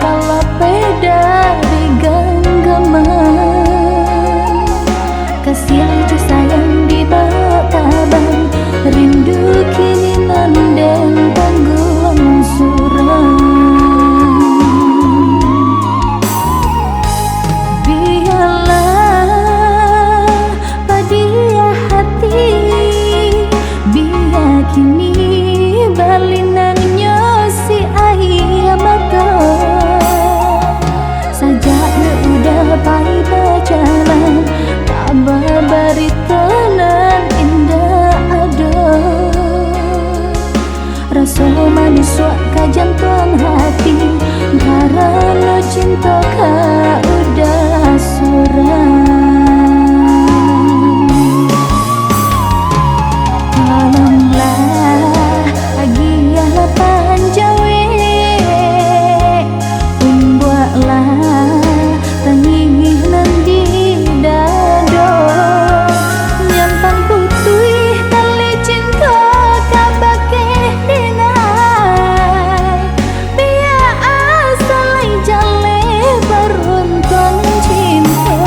kalau dari genggaman. Kasih aja sayang di bataban, rindu kini nandeng tanggung surang. Biarlah padia hati, biar kini balinangnya si ayah mata. Sajak udah pai berjalan, kabar berita nan indah ada. Rasa manis suak kajantuan hati, karena cinta kau udah surang. Tolonglah agiah panjawe, umbuatlah tangih nanti dado. Nyampan putui tali cinta kabake denai, biar asalai jale beruntung cinta.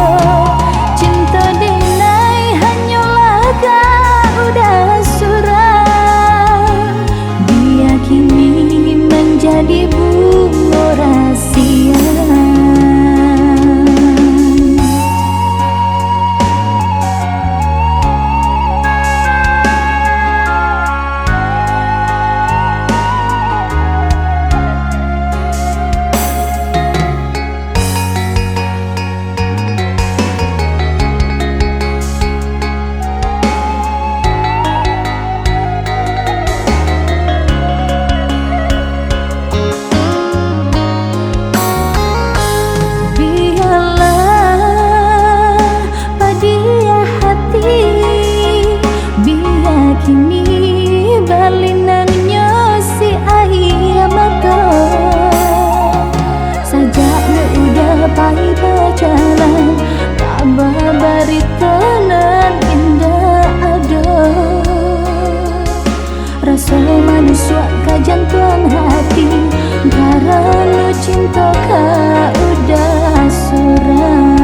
Cinta denai hanyalah kau udah surang, biar kini menjadi bunga rahasia. Kini balinangnya si ayah mata. Sajak udah pai berjalan, kabar berita nan indah ada. Rasa manis suak kajantuan hati, karena cinta kau udah surang.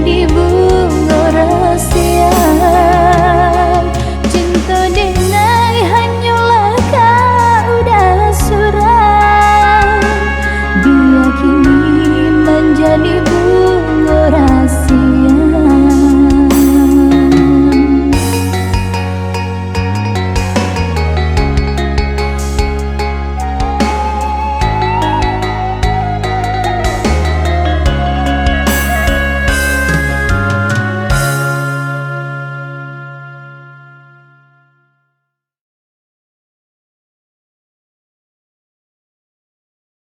Di